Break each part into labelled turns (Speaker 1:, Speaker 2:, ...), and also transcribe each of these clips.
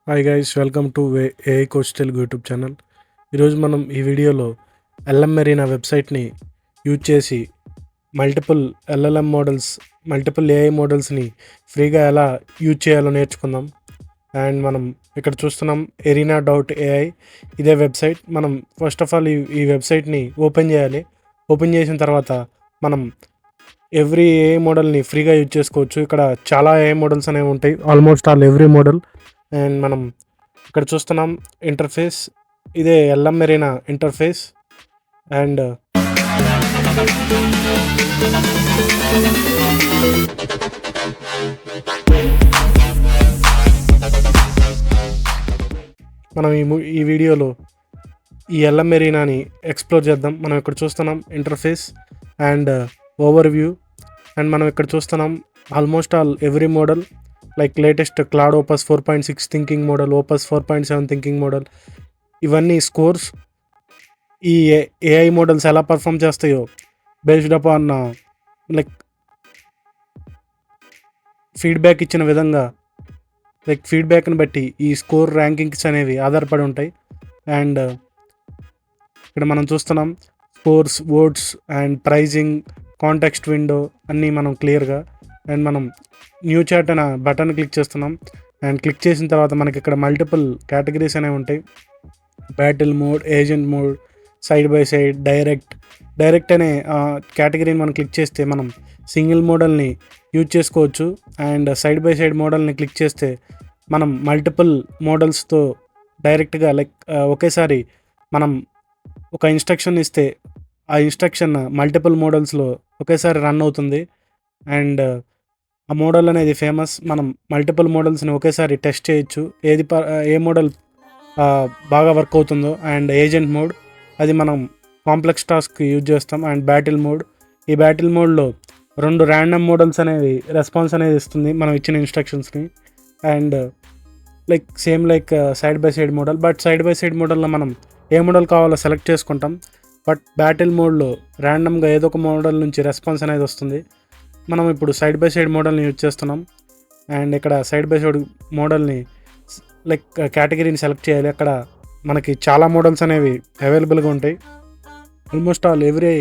Speaker 1: Hi guys, welcome to AI coach Telugu YouTube channel. ఈరోజు మనం ఈ వీడియోలో ఎల్ఎం మెరీనా వెబ్సైట్ని యూజ్ చేసి multiple LLM models, multiple AI మోడల్స్ని ఫ్రీగా ఎలా యూజ్ చేయాలో నేర్చుకుందాం. అండ్ మనం ఇక్కడ చూస్తున్నాం arena.ai. ఇదే వెబ్సైట్. మనం ఫస్ట్ ఆఫ్ ఆల్ ఈ వెబ్సైట్ని ఓపెన్ చేయాలి. ఓపెన్ చేసిన తర్వాత మనం ఎవ్రీ ఏఐ మోడల్ని ఫ్రీగా యూజ్ చేసుకోవచ్చు. ఇక్కడ చాలా ఏఐ మోడల్స్ అనేవి ఉంటాయి, almost all every model. And మనం ఇక్కడ చూస్తున్నాం ఇంటర్ఫేస్, ఇదే ఎల్ఎం మెరీనా ఇంటర్ఫేస్. అండ్ మనం ఈ వీడియోలో ఈ ఎల్ఎం మెరీనాని ఎక్స్ప్లోర్ చేద్దాం. మనం ఇక్కడ చూస్తున్నాం interface and overview. And మనం ఇక్కడ చూస్తున్నాం almost all every model, like latest Claude Opus 4.6 thinking model, Opus 4.7 thinking model. ఇవన్నీ స్కోర్స్ ఈ ఏఐ మోడల్స్ ఎలా పర్ఫామ్ చేస్తాయో బేస్డ్ అపాన్ లైక్ ఫీడ్బ్యాక్ ఇచ్చిన విధంగా, లైక్ ఫీడ్బ్యాక్ని బట్టి ఈ స్కోర్ ర్యాంకింగ్స్ అనేవి ఆధారపడి ఉంటాయి. అండ్ ఇక్కడ మనం చూస్తున్నాం scores, votes and pricing, context window అన్నీ మనం క్లియర్గా. అండ్ మనం న్యూ చాట్ అనే బటన్ క్లిక్ చేస్తున్నాం. అండ్ క్లిక్ చేసిన తర్వాత మనకి ఇక్కడ మల్టిపుల్ కేటగిరీస్ అనేవి ఉంటాయి. Battle mode, agent mode, side by side, direct అనే కేటగిరీని మనం క్లిక్ చేస్తే మనం సింగిల్ మోడల్ని యూజ్ చేసుకోవచ్చు. అండ్ సైడ్ బై సైడ్ మోడల్ని క్లిక్ చేస్తే మనం మల్టిపుల్ మోడల్స్తో డైరెక్ట్గా లైక్ ఒకేసారి మనం ఒక ఇన్స్ట్రక్షన్ ఇస్తే ఆ ఇన్స్ట్రక్షన్ మల్టిపుల్ మోడల్స్లో ఒకేసారి రన్ అవుతుంది. అండ్ ఆ మోడల్ అనేది ఫేమస్. మనం మల్టిపుల్ మోడల్స్ని ఒకేసారి టెస్ట్ చేయొచ్చు, ఏ మోడల్ బాగా వర్క్ అవుతుందో. అండ్ ఏజెంట్ మోడ్, అది మనం కాంప్లెక్స్ టాస్క్ యూజ్ చేస్తాం. అండ్ బ్యాటిల్ మోడ్, ఈ బ్యాటిల్ మోడ్లో 2 ర్యాండమ్ మోడల్స్ అనేవి రెస్పాన్స్ అనేది ఇస్తుంది మనం ఇచ్చిన ఇన్స్ట్రక్షన్స్ని. And like same like side by side model, but side by side మోడల్లో మనం ఏ మోడల్ కావాలో సెలెక్ట్ చేసుకుంటాం. బట్ బ్యాటిల్ మోడ్లో ర్యాండమ్గా ఏదో ఒక మోడల్ నుంచి రెస్పాన్స్ అనేది వస్తుంది. మనం ఇప్పుడు సైడ్ బై సైడ్ మోడల్ని యూజ్ చేస్తున్నాం. అండ్ ఇక్కడ సైడ్ బై సైడ్ మోడల్ని లైక్ కేటగిరీని సెలెక్ట్ చేయాలి. అక్కడ మనకి చాలా మోడల్స్ అనేవి అవైలబుల్గా ఉంటాయి. Almost all every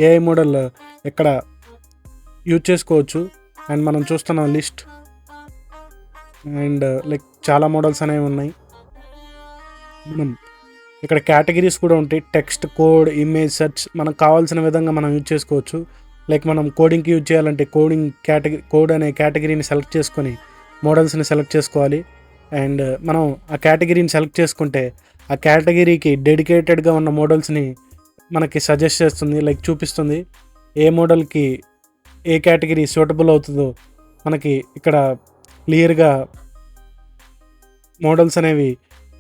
Speaker 1: AI model ఇక్కడ యూజ్ చేసుకోవచ్చు. అండ్ మనం చూస్తున్న లిస్ట్ అండ్ లైక్ చాలా మోడల్స్ అనేవి ఉన్నాయి. మనం ఇక్కడ కేటగిరీస్ కూడా ఉంటాయి, టెక్స్ట్, కోడ్, ఇమేజ్, సెర్చ్. మనకు కావాల్సిన విధంగా మనం యూజ్ చేసుకోవచ్చు. లైక్ మనం కోడింగ్కి యూజ్ చేయాలంటే కోడ్ అనే కేటగిరీని సెలెక్ట్ చేసుకొని మోడల్స్ని సెలెక్ట్ చేసుకోవాలి. అండ్ మనం ఆ కేటగిరీని సెలెక్ట్ చేసుకుంటే ఆ కేటగిరీకి డెడికేటెడ్గా ఉన్న మోడల్స్ని మనకి సజెస్ట్ చేస్తుంది, లైక్ చూపిస్తుంది. ఏ మోడల్కి ఏ కేటగిరీ సూటబుల్ అవుతుందో మనకి ఇక్కడ క్లియర్గా మోడల్స్ అనేవి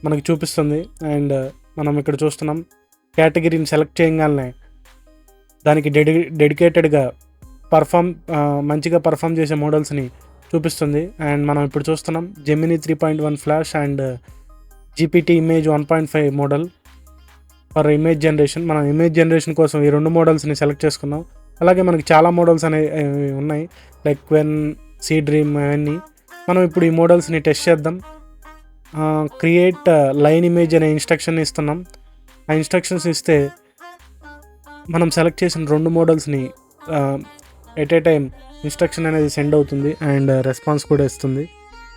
Speaker 1: మనకి చూపిస్తుంది. అండ్ మనం ఇక్కడ చూస్తున్నాం కేటగిరీని సెలెక్ట్ చేయగానే దానికి డెడికేటెడ్గా మంచిగా పర్ఫామ్ చేసే మోడల్స్ని చూపిస్తుంది. అండ్ మనం ఇప్పుడు చూస్తున్నాం Gemini 3.1 flash and GPT image 1.5 model for image generation. మనం ఇమేజ్ జనరేషన్ కోసం ఈ 2 మోడల్స్ని సెలెక్ట్ చేసుకున్నాం. అలాగే మనకి చాలా మోడల్స్ అనేవి ఉన్నాయి, లైక్ క్వెన్, సీ డ్రీమ్, అవన్నీ. మనం ఇప్పుడు ఈ మోడల్స్ని టెస్ట్ చేద్దాం. క్రియేట్ లైన్ ఇమేజ్ అనే ఇన్స్ట్రక్షన్ ఇస్తున్నాం. ఆ ఇన్స్ట్రక్షన్స్ ఇస్తే మనం సెలెక్ట్ చేసిన 2 మోడల్స్ని ఎట్ ఏ టైం ఇన్స్ట్రక్షన్ అనేది సెండ్ అవుతుంది. అండ్ రెస్పాన్స్ కూడా ఇస్తుంది.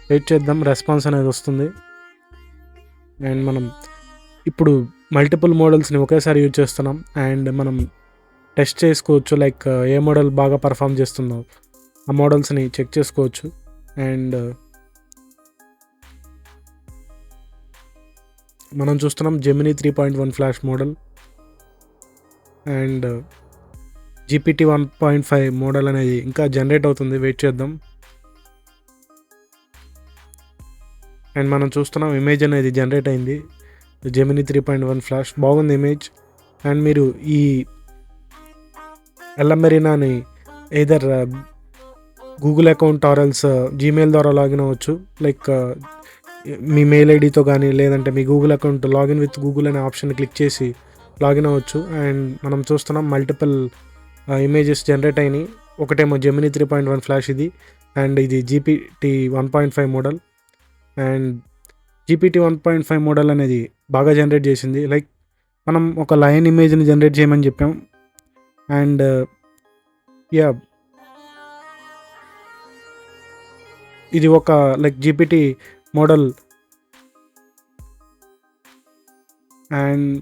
Speaker 1: వెయిట్ చేద్దాం, రెస్పాన్స్ అనేది వస్తుంది. అండ్ మనం ఇప్పుడు మల్టిపుల్ మోడల్స్ని ఒకేసారి యూజ్ చేస్తున్నాం. అండ్ మనం టెస్ట్ చేసుకోవచ్చు, లైక్ ఏ మోడల్ బాగా పర్ఫామ్ చేస్తుందో ఆ మోడల్స్ని చెక్ చేసుకోవచ్చు. అండ్ మనం చూస్తున్నాం Gemini 3.1 flash model and GPT 1.5 model అనేది ఇంకా జనరేట్ అవుతుంది. వెయిట్ చేద్దాం. అండ్ మనం చూస్తున్నాం ఇమేజ్ అనేది జనరేట్ అయింది. జెమినీ 3.1 ఫ్లాష్ బాగుంది ఇమేజ్. అండ్ మీరు ఈ ఎల్ఎం మెరీనాని either Google account or else Gmail ద్వారా లాగిన్ అవ్వచ్చు, లైక్ మీ మెయిల్ ఐడితో కానీ, లేదంటే మీ Google account login with Google అనే ఆప్షన్ క్లిక్ చేసి లాగిన్ అవ్వచ్చు. అండ్ మనం చూస్తున్నాం మల్టిపుల్ ఇమేజెస్ జనరేట్ అయినాయి. ఒకటేమో జెమినీ 3.1 ఫ్లాష్ ఇది, అండ్ ఇది GPT 1.5 model. And GPT 1.5 model అనేది బాగా జనరేట్ చేసింది. లైక్ మనం ఒక లయన్ ఇమేజ్ని జనరేట్ చేయమని చెప్పాం. అండ్ యా ఇది ఒక like GPT model and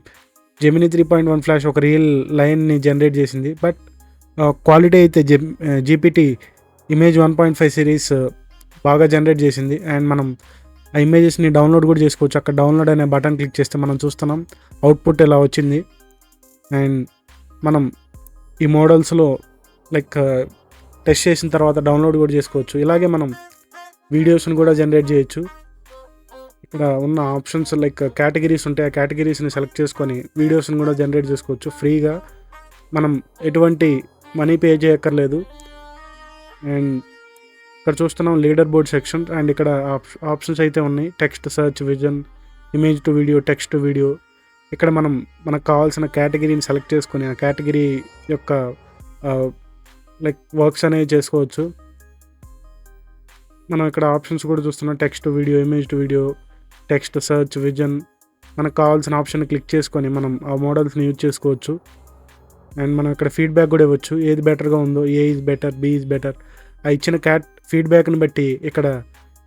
Speaker 1: Gemini 3.1 flash ఒక రియల్ లైన్ని జనరేట్ చేసింది. బట్ క్వాలిటీ అయితే GPT ఇమేజ్ 1.5 సిరీస్ బాగా జనరేట్ చేసింది. అండ్ మనం ఆ ఇమేజెస్ని డౌన్లోడ్ కూడా చేసుకోవచ్చు. అక్కడ డౌన్లోడ్ అనే బటన్ క్లిక్ చేస్తే మనం చూస్తున్నాం అవుట్పుట్ ఎలా వచ్చింది. అండ్ మనం ఈ మోడల్స్లో లైక్ టెస్ట్ చేసిన తర్వాత డౌన్లోడ్ కూడా చేసుకోవచ్చు. ఇలాగే మనం వీడియోస్ని కూడా జనరేట్ చేయొచ్చు. ఇక్కడ ఉన్న ఆప్షన్స్ లైక్ కేటగిరీస్ ఉంటాయి. ఆ కేటగిరీస్ని సెలెక్ట్ చేసుకొని వీడియోస్ని కూడా జనరేట్ చేసుకోవచ్చు ఫ్రీగా. మనం ఎటువంటి మనీ పే చేయక్కర్లేదు. అండ్ ఇక్కడ చూస్తున్నాం లీడర్ బోర్డ్ సెక్షన్. అండ్ ఇక్కడ ఆప్షన్స్ అయితే ఉన్నాయి. Text search, vision, image to video, text to video. ఇక్కడ మనకు కావాల్సిన కేటగిరీని సెలెక్ట్ చేసుకొని ఆ కేటగిరీ యొక్క లైక్ వర్క్స్ అనేవి చేసుకోవచ్చు. మనం ఇక్కడ ఆప్షన్స్ కూడా చూస్తున్నాం. Text to video, image to video, text search, vision. మనకు కావాల్సిన ఆప్షన్ క్లిక్ చేసుకొని మనం ఆ మోడల్స్ని యూజ్ చేసుకోవచ్చు. అండ్ మనం ఇక్కడ ఫీడ్బ్యాక్ కూడా ఇవ్వచ్చు. ఏది బెటర్గా ఉందో, A is better, B is better. ఆ ఇచ్చిన ఫీడ్బ్యాక్ని బట్టి ఇక్కడ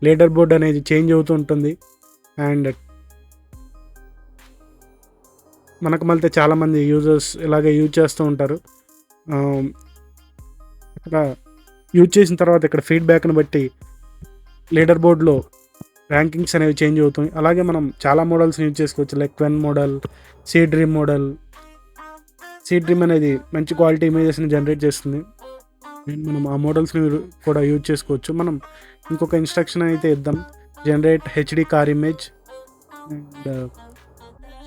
Speaker 1: లీడర్ బోర్డ్ అనేది చేంజ్ అవుతూ ఉంటుంది. అండ్ మనకు మళ్ళీ చాలామంది యూజర్స్ ఇలాగే యూజ్ చేస్తూ ఉంటారు. ఇక్కడ యూజ్ చేసిన తర్వాత ఇక్కడ ఫీడ్బ్యాక్ని బట్టి లీడర్ బోర్డ్లో ర్యాంకింగ్స్ అనేవి చేంజ్ అవుతాయి. అలాగే మనం చాలా మోడల్స్ని యూజ్ చేసుకోవచ్చు. Like Qwen model, Seedream model. Seedream అనేది మంచి క్వాలిటీ ఇమేజెస్ని జనరేట్ చేస్తుంది. మనం ఆ మోడల్స్ని కూడా యూజ్ చేసుకోవచ్చు. మనం ఇంకొక ఇన్స్ట్రక్షన్ అయితే ఇద్దాం, generate HD car image. And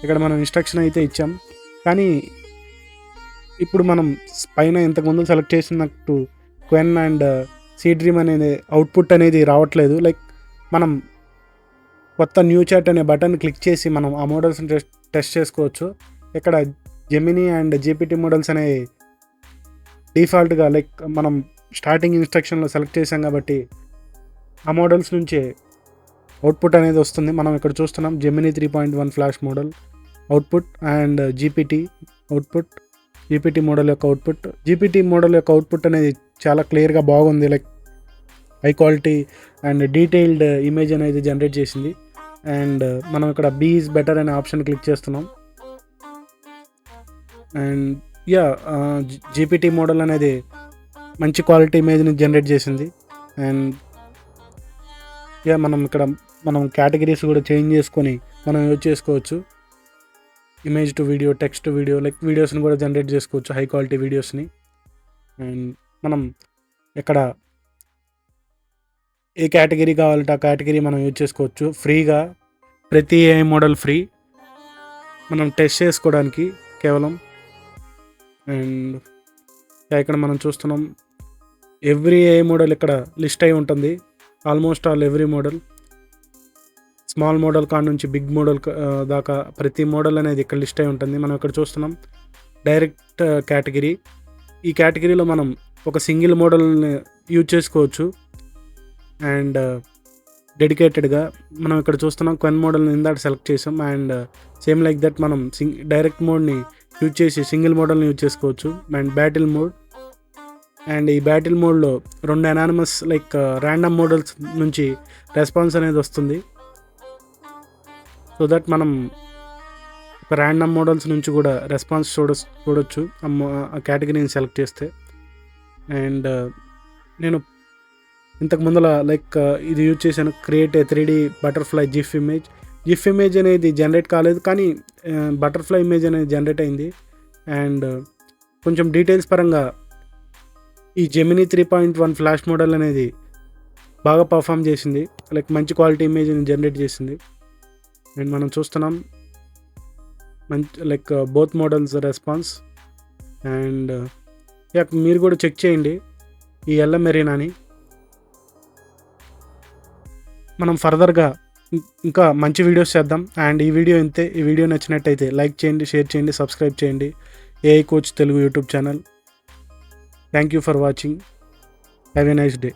Speaker 1: ఇక్కడ మనం ఇన్స్ట్రక్షన్ అయితే ఇచ్చాం. కానీ ఇప్పుడు మనం పైన ఇంతకుముందు సెలెక్ట్ చేసినట్టు క్వెన్ అండ్ సీ డ్రీమ్ అనేది అవుట్పుట్ అనేది రావట్లేదు. లైక్ మనం కొత్త న్యూ చాట్ అనే బటన్ క్లిక్ చేసి మనం ఆ మోడల్స్ని టెస్ట్ చేసుకోవచ్చు. ఇక్కడ జెమినీ అండ్ GPT మోడల్స్ అనేవి డిఫాల్ట్గా లైక్ మనం స్టార్టింగ్ ఇన్స్ట్రక్షన్లో సెలెక్ట్ చేసాం కాబట్టి ఆ మోడల్స్ నుంచే అవుట్పుట్ అనేది వస్తుంది. మనం ఇక్కడ చూస్తున్నాం Gemini 3.1 flash model output and GPT output, GPT model యొక్క అవుట్పుట్. GPT మోడల్ యొక్క అవుట్పుట్ అనేది చాలా క్లియర్గా బాగుంది. Like high quality and detailed image అనేది జనరేట్ చేసింది. అండ్ మనం ఇక్కడ బీ ఈజ్ బెటర్ అనే ఆప్షన్ క్లిక్ చేస్తున్నాం. అండ్ యా GPT మోడల్ అనేది మంచి క్వాలిటీ ఇమేజ్ని జనరేట్ చేసింది. అండ్ యా మనం కేటగిరీస్ కూడా చేంజ్ చేసుకొని మనం యూజ్ చేసుకోవచ్చు. Image to video, text to video, like వీడియోస్ని కూడా జనరేట్ చేసుకోవచ్చు, హై క్వాలిటీ వీడియోస్ని. అండ్ మనం ఇక్కడ ఏ కేటగిరీ కావాలంటే ఆ కేటగిరీ మనం యూజ్ చేసుకోవచ్చు ఫ్రీగా. ప్రతి AI మోడల్ ఫ్రీ మనం టెస్ట్ చేసుకోవడానికి కేవలం. అండ్ ఇక్కడ మనం చూస్తున్నాం ఎవ్రీ AI మోడల్ ఇక్కడ లిస్ట్ అయి ఉంటుంది. Almost all every model, small model కాడ నుంచి బిగ్ మోడల్ దాకా ప్రతి మోడల్ అనేది ఇక్కడ లిస్ట్ అయి ఉంటుంది. మనం ఇక్కడ చూస్తున్నాం డైరెక్ట్ కేటగిరీ. ఈ కేటగిరీలో మనం ఒక సింగిల్ మోడల్ని యూజ్ చేసుకోవచ్చు. అండ్ డెడికేటెడ్గా మనం ఇక్కడ చూస్తున్నాం క్వెన్ మోడల్ని ఇందాక సెలెక్ట్ చేసాం. అండ్ సేమ్ లైక్ దట్ మనం డైరెక్ట్ మోడ్ని యూజ్ చేసి సింగిల్ మోడల్ని యూజ్ చేసుకోవచ్చు. And battle mode. అండ్ ఈ బ్యాటిల్ మోడ్లో 2 అనానిమస్ లైక్ ర్యాండమ్ మోడల్స్ నుంచి రెస్పాన్స్ అనేది వస్తుంది. సో దట్ మనం ర్యాండమ్ మోడల్స్ నుంచి కూడా రెస్పాన్స్ చూడొచ్చు ఆ కేటగిరీని సెలెక్ట్ చేస్తే. అండ్ నేను ఇంతకు ముందర లైక్ ఇది యూజ్ చేశాను, create a 3D butterfly GIF image. GIF image అనేది జనరేట్ కాలేదు, కానీ బటర్ఫ్లై ఇమేజ్ అనేది జనరేట్ అయింది. అండ్ కొంచెం డీటెయిల్స్ పరంగా ఈ జెమినీ 3.1 ఫ్లాష్ మోడల్ అనేది బాగా పర్ఫామ్ చేసింది. లైక్ మంచి క్వాలిటీ ఇమేజ్ని జనరేట్ చేసింది. అండ్ మనం చూస్తున్నాం మంచి like both models response. And మీరు కూడా చెక్ చేయండి ఈ ఎల్ఎం ఎరీనాని. మనం ఫర్దర్గా ఇంకా మంచి వీడియోస్ చేద్దాం. అండ్ ఈ వీడియో ఇంతే. ఈ వీడియో నచ్చినట్టయితే లైక్ చేయండి, షేర్ చేయండి, సబ్స్క్రైబ్ చేయండి AI coach Telugu YouTube channel. Thank you for watching. Have a nice day.